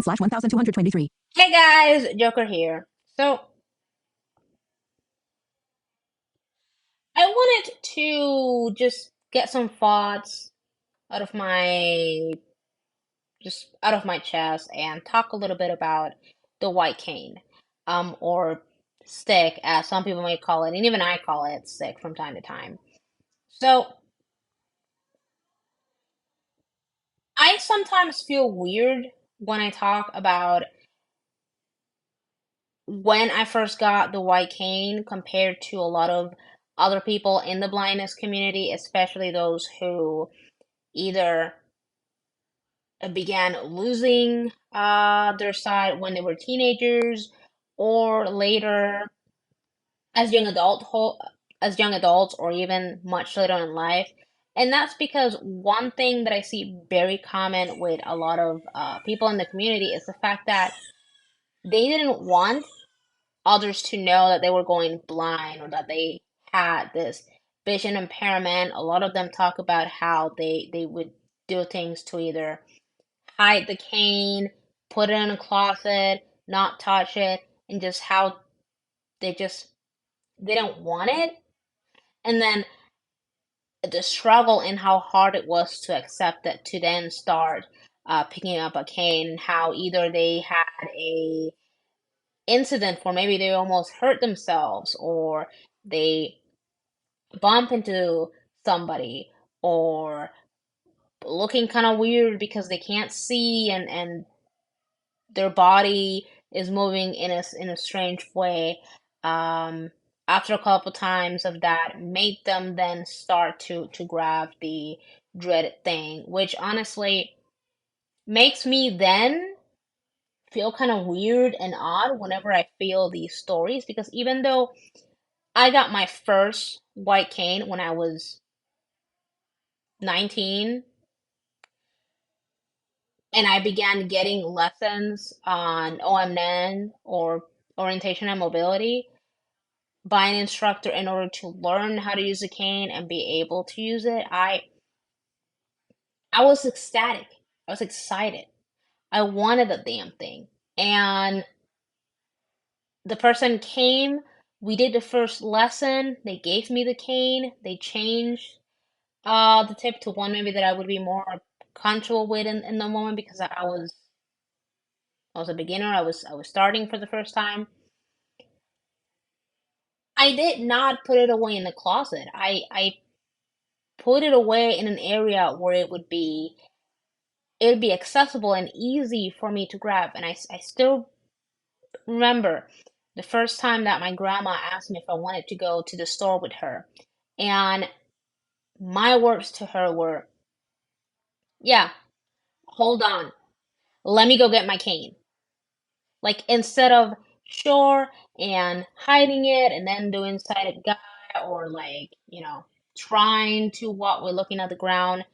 slash 1223. Hey guys, Joker here. So, I wanted to just get some thoughts out of my out of my chest and talk a little bit about the white cane, or stick, as some people may call it, and even I call it stick from time to time. So, I sometimes feel weird when I talk about when I first got the white cane compared to a lot of other people in the blindness community, especially those who either began losing their sight when they were teenagers or later as young adults or even much later in life. And that's because one thing that I see very common with a lot of people in the community is the fact that they didn't want others to know that they were going blind or that they had this vision impairment. A lot of them talk about how they would do things to either hide the cane, put it in a closet, not touch it, and just how they just they don't want it. And then the struggle and how hard it was to accept it to then start picking up a cane, and how either they had a incident where maybe they almost hurt themselves or they bump into somebody or looking kind of weird because they can't see and their body is moving in a strange way. Um, After a couple times of that, made them then start to grab the dreaded thing, which honestly makes me then feel kind of weird and odd whenever I feel these stories, because even though I got my first white cane when I was 19 and I began getting lessons on OMN or orientation and mobility by an instructor in order to learn how to use a cane and be able to use it, I was ecstatic. I was excited. I wanted the damn thing. And the person came, we did the first lesson, they gave me the cane, they changed the tip to one maybe that I would be more comfortable with in the moment, because I was a beginner. I was starting for the first time. I did not put it away in the closet. I put it away in an area where it would be accessible and easy for me to grab. And I still remember the first time that my grandma asked me if I wanted to go to the store with her. And my words to her were, yeah, hold on. Let me go get my cane. Like, instead of sure and hiding it and then doing sighted guy, or like, trying to walk with looking at the ground,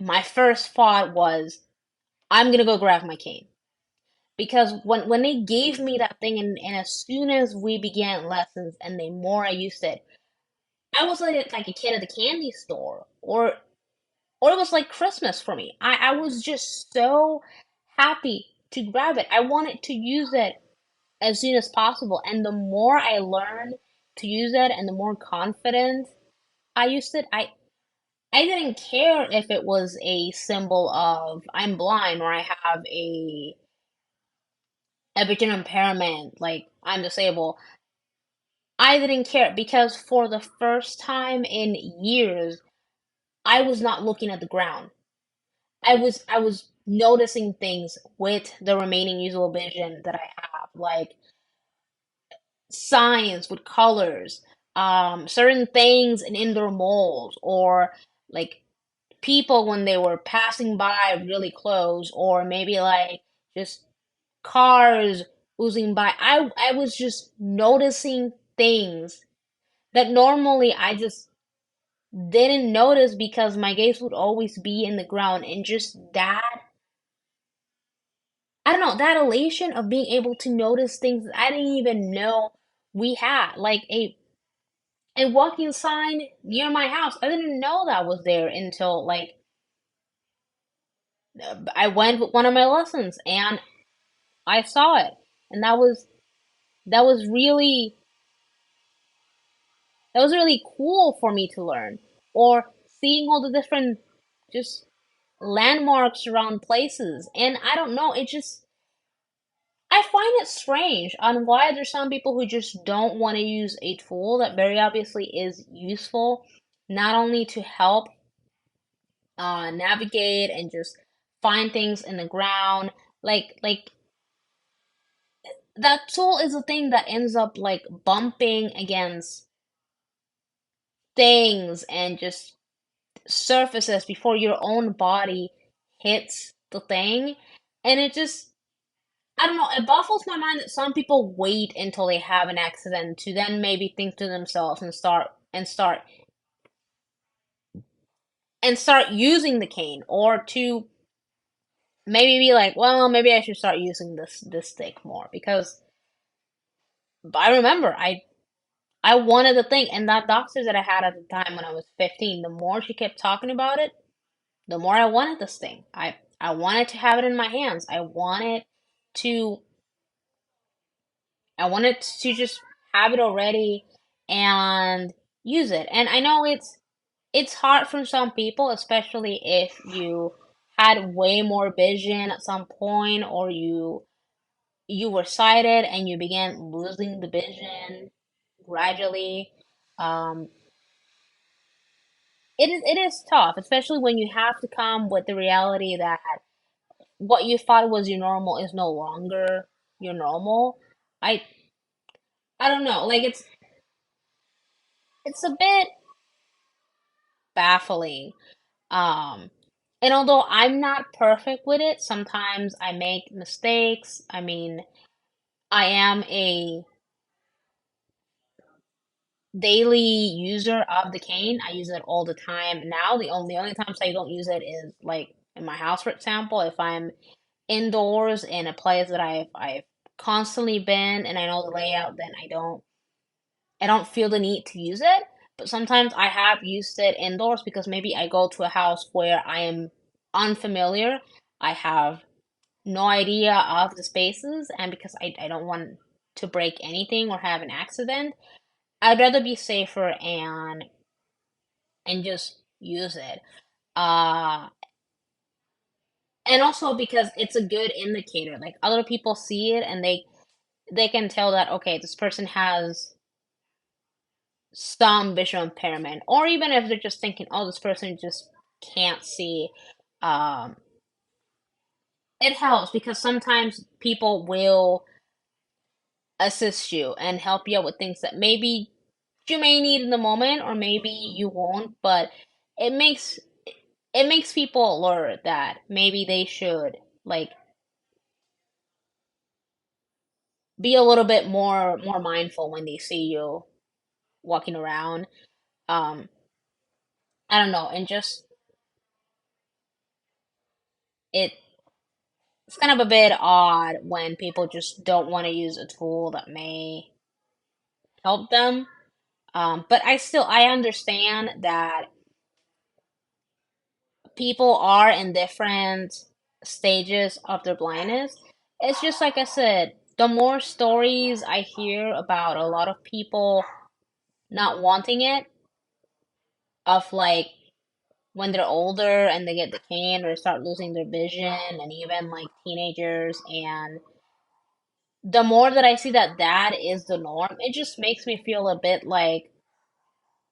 my first thought was, I'm gonna go grab my cane. Because when they gave me that thing, and as soon as we began lessons and the more I used it, I was like a kid at the candy store, or it was like Christmas for me. I was just so happy to grab it. I wanted to use it as soon as possible. And the more I learned to use it and the more confident I used it, I didn't care if it was a symbol of I'm blind or I have a vision impairment, like I'm disabled. I didn't care, because for the first time in years, I was not looking at the ground. I was noticing things with the remaining usable vision that I have, like signs with colors, certain things in indoor malls, or like people when they were passing by really close, or maybe like just cars oozing by. I was just noticing things that normally I just didn't notice because my gaze would always be in the ground. And just that, I don't know, that elation of being able to notice things that I didn't even know we had, like a walking sign near my house. I didn't know that was there until like I went with one of my lessons and I saw it, and that was really that was really cool for me to learn. Or seeing all the different just landmarks around places, and I don't know, it just I find it strange on why there's some people who just don't want to use a tool that very obviously is useful, not only to help navigate and just find things in the ground. Like that tool is a thing that ends up like bumping against things and just surfaces before your own body hits the thing. And it just, I don't know, it baffles my mind that some people wait until they have an accident to then maybe think to themselves and start using the cane, or to maybe be like, well, maybe I should start using this stick more, because I remember I wanted the thing, and that doctor that I had at the time when I was 15, the more she kept talking about it, the more I wanted this thing. I wanted to have it in my hands. To I wanted to just have it already and use it. And I know it's hard for some people, especially if you had way more vision at some point, or you were sighted and you began losing the vision gradually. Um, it is tough, especially when you have to come with the reality that what you thought was your normal is no longer your normal. I I don't know, like it's a bit baffling. Um, and although I'm not perfect with it, sometimes I make mistakes. I mean, I am a daily user of the cane. I use it all the time. Now, the only times I don't use it is like in my house, for example, if I'm indoors in a place that I've constantly been and I know the layout, then I don't feel the need to use it. But sometimes I have used it indoors because maybe I go to a house where I am unfamiliar. I have no idea of the spaces, and because I don't want to break anything or have an accident, I'd rather be safer and just use it. Uh, and also because it's a good indicator. Like other people see it and they can tell that okay, this person has some visual impairment, or even if they're just thinking, oh, this person just can't see. Um, it helps because sometimes people will assist you and help you out with things that maybe you may need in the moment or maybe you won't, but it makes it makes people alert that maybe they should like be a little bit more mindful when they see you walking around. Um, I don't know, and just it it's kind of a bit odd when people just don't want to use a tool that may help them. But I understand that people are in different stages of their blindness. It's just like I said, the more stories I hear about a lot of people not wanting it, of like when they're older and they get the cane or start losing their vision, and even like teenagers, and the more that I see that that is the norm, it just makes me feel a bit like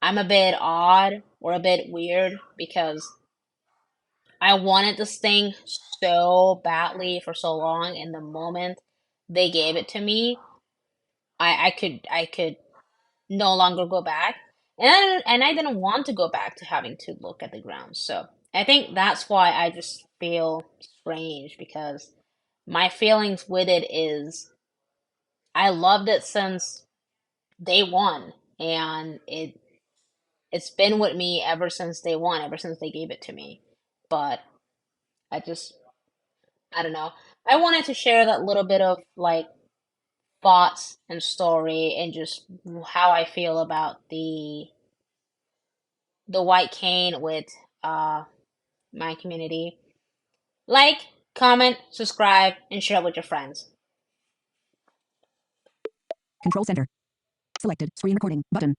I'm a bit odd or a bit weird, because I wanted this thing so badly for so long, and the moment they gave it to me, I could no longer go back. And I didn't want to go back to having to look at the ground. So I think that's why I just feel strange, because my feelings with it is I loved it since day one, and it's been with me ever since day one, ever since they gave it to me. But I just I don't know. I wanted to share that little bit of like thoughts and story and just how I feel about the white cane with uh my community. Like, comment, subscribe, and share with your friends. Control Center. Selected. Screen recording button.